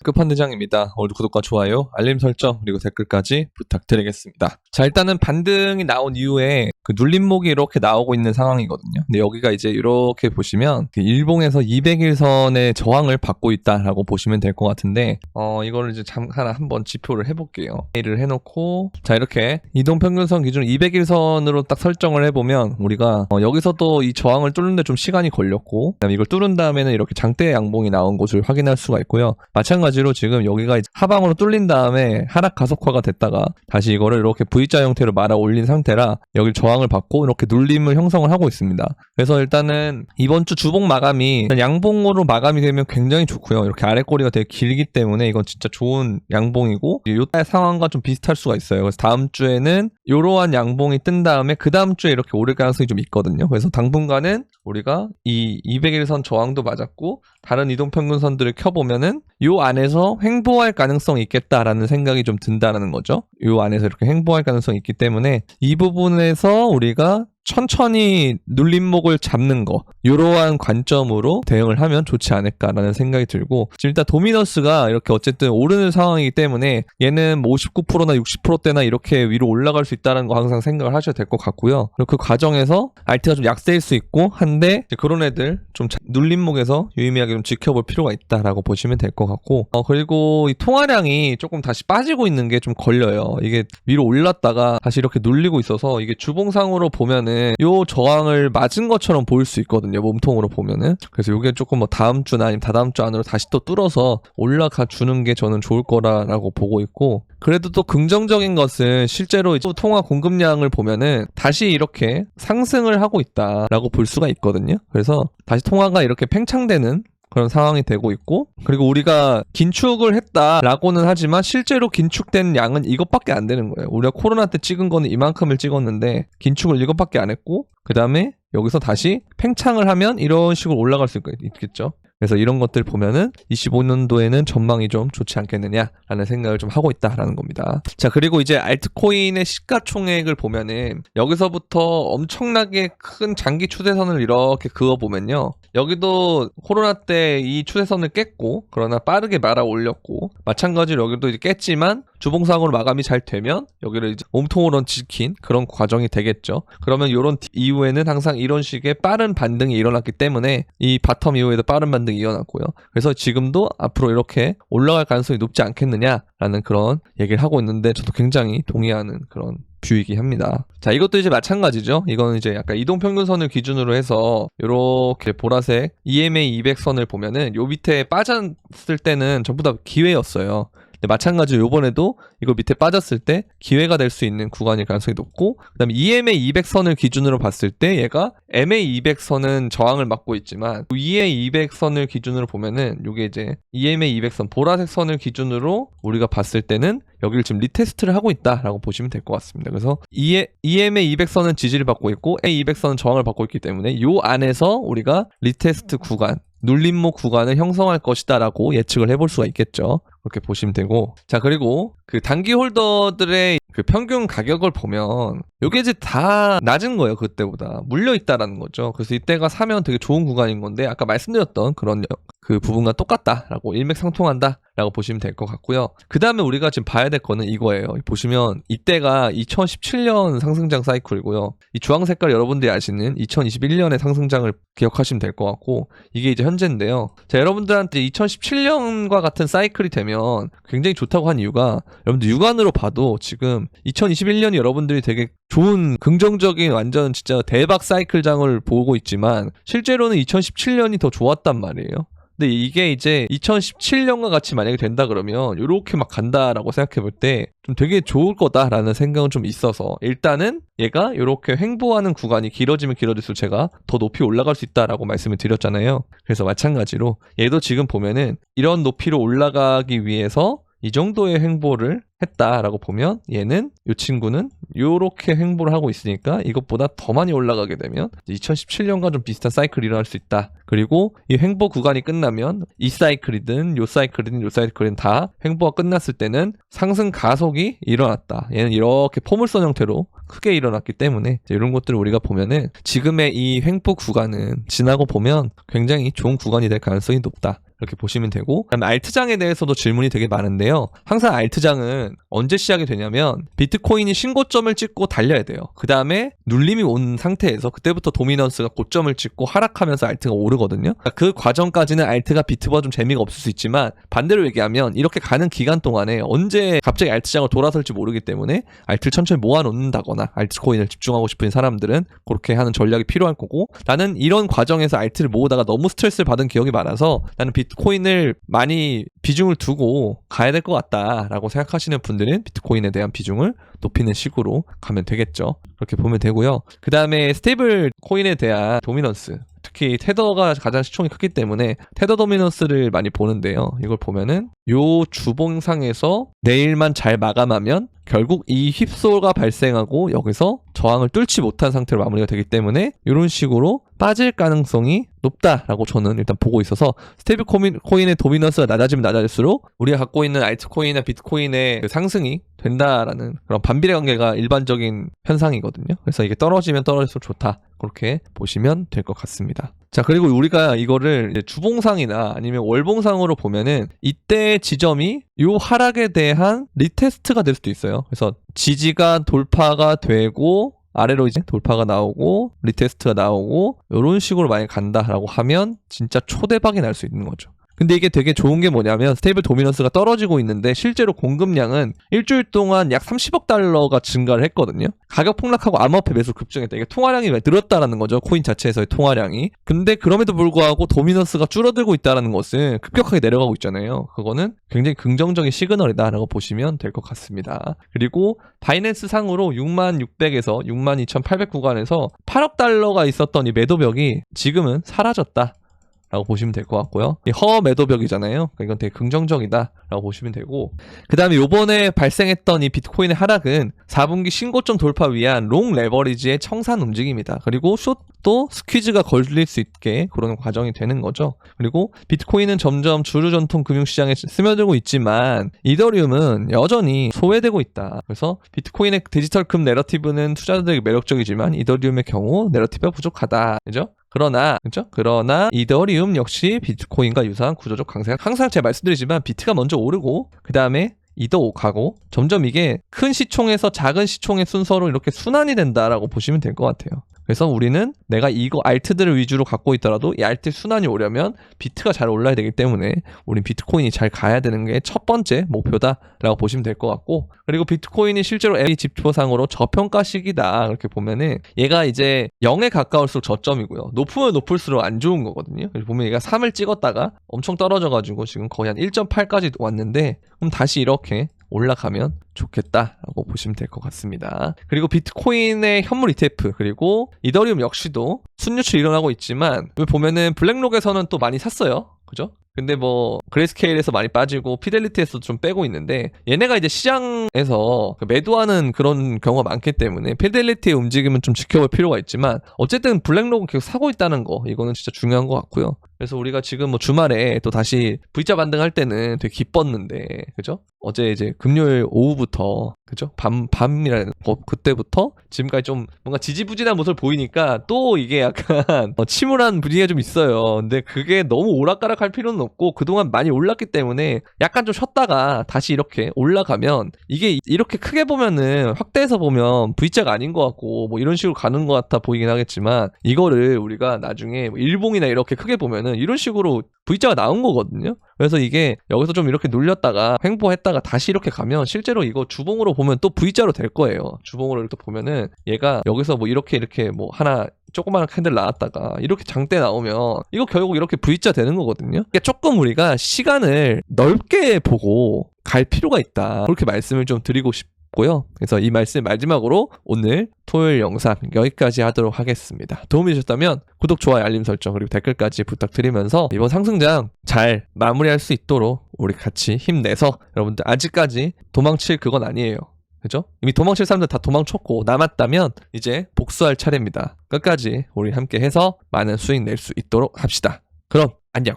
끝판대장입니다. 오늘 구독과 좋아요, 알림 설정, 그리고 댓글까지 부탁드리겠습니다. 자, 일단은 반등이 나온 이후에 그 눌림목이 이렇게 나오고 있는 상황이거든요. 근데 여기가 이제 이렇게 보시면 그 일봉에서 200일선의 저항을 받고 있다라고 보시면 될 것 같은데 이거를 이제 잠깐 한번 지표를 해볼게요. A를 해놓고 자, 이렇게 이동평균선 기준 200일선으로 딱 설정을 해보면 우리가 여기서도 이 저항을 뚫는데 좀 시간이 걸렸고, 그다음에 이걸 뚫은 다음에는 이렇게 장대 양봉이 나온 것을 확인할 수가 있고요. 마찬가지로 지금 여기가 이제 하방으로 뚫린 다음에 하락 가속화가 됐다가 다시 이거를 이렇게 V자 형태로 말아 올린 상태라 여기 저항을 받고 이렇게 눌림을 형성을 하고 있습니다. 그래서 일단은 이번 주 주봉 마감이 양봉으로 마감이 되면 굉장히 좋고요. 이렇게 아래 꼬리가 되게 길기 때문에 이건 진짜 좋은 양봉이고, 이 상황과 좀 비슷할 수가 있어요. 그래서 다음 주에는 이러한 양봉이 뜬 다음에 그 다음 주에 이렇게 오를 가능성이 좀 있거든요. 그래서 당분간은 우리가 이 200일선 저항도 맞았고 다른 이동평균선들을 켜보면은 요 안에서 횡보할 가능성이 있겠다라는 생각이 좀 든다는 거죠. 요 안에서 이렇게 횡보할 가능성이 있기 때문에 이 부분에서 우리가 천천히 눌림목을 잡는 거, 이러한 관점으로 대응을 하면 좋지 않을까라는 생각이 들고, 지금 일단 도미너스가 이렇게 어쨌든 오르는 상황이기 때문에 얘는 59%나 60%대나 이렇게 위로 올라갈 수 있다는 거 항상 생각을 하셔야 될 것 같고요. 그리고 그 과정에서 알트가 좀 약세일 수 있고 한데 그런 애들 좀 눌림목에서 유의미하게 좀 지켜볼 필요가 있다라고 보시면 될 것 같고, 그리고 이 통화량이 조금 다시 빠지고 있는 게 좀 걸려요. 이게 위로 올랐다가 다시 이렇게 눌리고 있어서 이게 주봉상으로 보면은 요 저항을 맞은 것처럼 보일 수 있거든요, 몸통으로 보면은. 그래서 요게 조금 뭐 다음 주나 아니면 다다음 주 안으로 다시 또 뚫어서 올라가 주는 게 저는 좋을 거라고 보고 있고, 그래도 또 긍정적인 것은 실제로 이제 통화 공급량을 보면은 다시 이렇게 상승을 하고 있다라고 볼 수가 있거든요. 그래서 다시 통화가 이렇게 팽창되는 그런 상황이 되고 있고, 그리고 우리가 긴축을 했다라고는 하지만 실제로 긴축된 양은 이것밖에 안 되는 거예요. 우리가 코로나 때 찍은 거는 이만큼을 찍었는데 긴축을 이것밖에 안 했고, 그 다음에 여기서 다시 팽창을 하면 이런 식으로 올라갈 수 있겠죠. 그래서 이런 것들 보면은 25년도에는 전망이 좀 좋지 않겠느냐라는 생각을 좀 하고 있다라는 겁니다. 자, 그리고 이제 알트코인의 시가총액을 보면은 여기서부터 엄청나게 큰 장기 추세선을 이렇게 그어보면요, 여기도 코로나 때 이 추세선을 깼고, 그러나 빠르게 말아 올렸고, 마찬가지로 여기도 이제 깼지만 주봉상으로 마감이 잘 되면 여기를 이제 몸통으로 지킨 그런 과정이 되겠죠. 그러면 이런 이후에는 항상 이런 식의 빠른 반등이 일어났기 때문에 이 바텀 이후에도 빠른 반등이 일어났고요. 그래서 지금도 앞으로 이렇게 올라갈 가능성이 높지 않겠느냐라는 그런 얘기를 하고 있는데, 저도 굉장히 동의하는 그런 뷰이긴 합니다. 자, 이것도 이제 마찬가지죠. 이거는 이제 약간 이동평균선을 기준으로 해서 이렇게 보라색 EMA 200선을 보면은 요 밑에 빠졌을 때는 전부 다 기회였어요. 근데 마찬가지로 요번에도 이거 밑에 빠졌을 때 기회가 될 수 있는 구간일 가능성이 높고, 그 다음에 EMA 200선을 기준으로 봤을 때 얘가 MA 200선은 저항을 막고 있지만 EA 200선을 기준으로 보면은 요게 이제 EMA 200선 보라색 선을 기준으로 우리가 봤을 때는 여기를 지금 리테스트를 하고 있다라고 보시면 될 것 같습니다. 그래서 EMA 200선은 지지를 받고 있고 A 200선은 저항을 받고 있기 때문에 요 안에서 우리가 리테스트 구간, 눌림목 구간을 형성할 것이다 라고 예측을 해볼 수가 있겠죠. 그렇게 보시면 되고, 자, 그리고 그 단기 홀더들의 그 평균 가격을 보면 요게 이제 다 낮은 거예요. 그때보다 물려 있다라는 거죠. 그래서 이때가 사면 되게 좋은 구간인 건데, 아까 말씀드렸던 그런 그 부분과 똑같다라고 일맥상통한다라고 보시면 될 것 같고요. 그 다음에 우리가 지금 봐야 될 거는 이거예요. 보시면 이때가 2017년 상승장 사이클이고요. 이 주황 색깔 여러분들이 아시는 2021년의 상승장을 기억하시면 될 것 같고, 이게 이제 현재인데요. 자, 여러분들한테 2017년과 같은 사이클이 되면 굉장히 좋다고 한 이유가, 여러분들 육안으로 봐도 지금 2021년이 여러분들이 되게 좋은 긍정적인 완전 진짜 대박 사이클장을 보고 있지만 실제로는 2017년이 더 좋았단 말이에요. 근데 이게 이제 2017년과 같이 만약에 된다 그러면 이렇게 막 간다라고 생각해 볼 때 좀 되게 좋을 거다라는 생각은 좀 있어서, 일단은 얘가 이렇게 횡보하는 구간이 길어지면 길어질수록 제가 더 높이 올라갈 수 있다라고 말씀을 드렸잖아요. 그래서 마찬가지로 얘도 지금 보면은 이런 높이로 올라가기 위해서 이 정도의 횡보를 했다라고 보면 얘는 이 친구는 이렇게 횡보를 하고 있으니까 이것보다 더 많이 올라가게 되면 2017년과 좀 비슷한 사이클이 일어날 수 있다. 그리고 이 횡보 구간이 끝나면 이 사이클이든 요 사이클이든 요 사이클이든 다 횡보가 끝났을 때는 상승 가속이 일어났다. 얘는 이렇게 포물선 형태로 크게 일어났기 때문에 이런 것들을 우리가 보면은 지금의 이 횡보 구간은 지나고 보면 굉장히 좋은 구간이 될 가능성이 높다. 이렇게 보시면 되고, 그다음에 알트장에 대해서도 질문이 되게 많은데요. 항상 알트장은 언제 시작이 되냐면 비트코인이 신고점을 찍고 달려야 돼요. 그 다음에 눌림이 온 상태에서 그때부터 도미넌스가 고점을 찍고 하락하면서 알트가 오르거든요. 그 과정까지는 알트가 비트보다 좀 재미가 없을 수 있지만, 반대로 얘기하면 이렇게 가는 기간 동안에 언제 갑자기 알트장을 돌아설지 모르기 때문에 알트를 천천히 모아놓는다거나 알트코인을 집중하고 싶은 사람들은 그렇게 하는 전략이 필요할 거고, 나는 이런 과정에서 알트를 모으다가 너무 스트레스를 받은 기억이 많아서 나는 비트코인을 많이 비중을 두고 가야 될 것 같다라고 생각하시는 분들은 비트코인에 대한 비중을 높이는 식으로 가면 되겠죠. 그렇게 보면 되고요. 그 다음에 스테이블 코인에 대한 도미넌스, 특히 테더가 가장 시총이 크기 때문에 테더 도미넌스를 많이 보는데요. 이걸 보면은 요 주봉상에서 내일만 잘 마감하면 결국 이 휩소가 발생하고 여기서 저항을 뚫지 못한 상태로 마무리가 되기 때문에 이런 식으로 빠질 가능성이 높다라고 저는 일단 보고 있어서, 스테이블 코인의 도미넌스가 낮아지면 낮아질수록 우리가 갖고 있는 알트코인이나 비트코인의 그 상승이 된다라는 그런 반비례 관계가 일반적인 현상이거든요. 그래서 이게 떨어지면 떨어질수록 좋다, 그렇게 보시면 될 것 같습니다. 자, 그리고 우리가 이거를 이제 주봉상이나 아니면 월봉상으로 보면은 이때 지점이 요 하락에 대한 리테스트가 될 수도 있어요. 그래서 지지가 돌파가 되고 아래로 이제 돌파가 나오고 리테스트가 나오고 이런 식으로 많이 간다라고 하면 진짜 초대박이 날 수 있는 거죠. 근데 이게 되게 좋은 게 뭐냐면 스테이블 도미넌스가 떨어지고 있는데 실제로 공급량은 일주일 동안 약 30억 달러가 증가를 했거든요. 가격 폭락하고 암호화폐 매수 급증했다. 이게 통화량이 늘었다라는 거죠. 코인 자체에서의 통화량이. 근데 그럼에도 불구하고 도미넌스가 줄어들고 있다는 것은 급격하게 내려가고 있잖아요. 그거는 굉장히 긍정적인 시그널이다라고 보시면 될 것 같습니다. 그리고 바이낸스 상으로 6600에서 62,800 구간에서 8억 달러가 있었던 이 매도벽이 지금은 사라졌다 라고 보시면 될 것 같고요. 이 허매도벽이잖아요. 그러니까 이건 되게 긍정적이다 라고 보시면 되고, 그 다음에 요번에 발생했던 이 비트코인의 하락은 4분기 신고점 돌파 위한 롱 레버리지의 청산 움직임이다. 그리고 숏도 스퀴즈가 걸릴 수 있게 그런 과정이 되는 거죠. 그리고 비트코인은 점점 주류 전통 금융시장에 스며들고 있지만 이더리움은 여전히 소외되고 있다. 그래서 비트코인의 디지털 금 내러티브는 투자자들에게 매력적이지만 이더리움의 경우 내러티브가 부족하다. 그죠? 그러나 이더리움 역시 비트코인과 유사한 구조적 강세가, 항상 제가 말씀드리지만 비트가 먼저 오르고 그 다음에 이더 가고 점점 이게 큰 시총에서 작은 시총의 순서로 이렇게 순환이 된다라고 보시면 될 것 같아요. 그래서 우리는 내가 이거 알트들을 위주로 갖고 있더라도 이 알트 순환이 오려면 비트가 잘 올라야 되기 때문에 우린 비트코인이 잘 가야 되는 게 첫 번째 목표다라고 보시면 될 것 같고, 그리고 비트코인이 실제로 LA 지표상으로 저평가 시기다 이렇게 보면은 얘가 이제 0에 가까울수록 저점이고요. 높으면 높을수록 안 좋은 거거든요. 그래서 보면 얘가 3을 찍었다가 엄청 떨어져가지고 지금 거의 한 1.8까지 왔는데, 그럼 다시 이렇게 올라가면 좋겠다라고 보시면 될 것 같습니다. 그리고 비트코인의 현물 ETF 그리고 이더리움 역시도 순유출 일어나고 있지만 보면은 블랙록에서는 또 많이 샀어요. 그죠? 근데 뭐 그레이스케일에서 많이 빠지고 피델리티에서 좀 빼고 있는데, 얘네가 이제 시장에서 매도하는 그런 경우가 많기 때문에 피델리티의 움직임은 좀 지켜볼 필요가 있지만, 어쨌든 블랙록은 계속 사고 있다는 거, 이거는 진짜 중요한 것 같고요. 그래서 우리가 지금 뭐 주말에 또 다시 V자 반등할 때는 되게 기뻤는데, 그죠? 어제 이제 금요일 오후부터, 그죠? 밤이라는 그때부터 지금까지 좀 뭔가 지지부진한 모습을 보이니까 또 이게 약간 침울한 분위기가 좀 있어요. 근데 그게 너무 오락가락할 필요는 없고, 그동안 많이 올랐기 때문에 약간 좀 쉬었다가 다시 이렇게 올라가면, 이게 이렇게 크게 보면은 확대해서 보면 V자가 아닌 것 같고 뭐 이런 식으로 가는 것 같아 보이긴 하겠지만, 이거를 우리가 나중에 뭐 일봉이나 이렇게 크게 보면은 이런 식으로 V자가 나온 거거든요. 그래서 이게 여기서 좀 이렇게 눌렸다가 횡보했다가 다시 이렇게 가면 실제로 이거 주봉으로 보면 또 V자로 될 거예요. 주봉으로 이렇게 보면은 얘가 여기서 뭐 이렇게 뭐 하나 조그마한 캔들 나왔다가 이렇게 장대 나오면 이거 결국 이렇게 V자 되는 거거든요. 그러니까 조금 우리가 시간을 넓게 보고 갈 필요가 있다, 그렇게 말씀을 좀 드리고 싶고요. 그래서 이 말씀 마지막으로 오늘 토요일 영상 여기까지 하도록 하겠습니다. 도움이 되셨다면 구독, 좋아요, 알림 설정 그리고 댓글까지 부탁드리면서 이번 상승장 잘 마무리할 수 있도록 우리 같이 힘내서, 여러분들 아직까지 도망칠 그건 아니에요. 그죠? 이미 도망칠 사람들 다 도망쳤고 남았다면 이제 복수할 차례입니다. 끝까지 우리 함께 해서 많은 수익 낼 수 있도록 합시다. 그럼 안녕.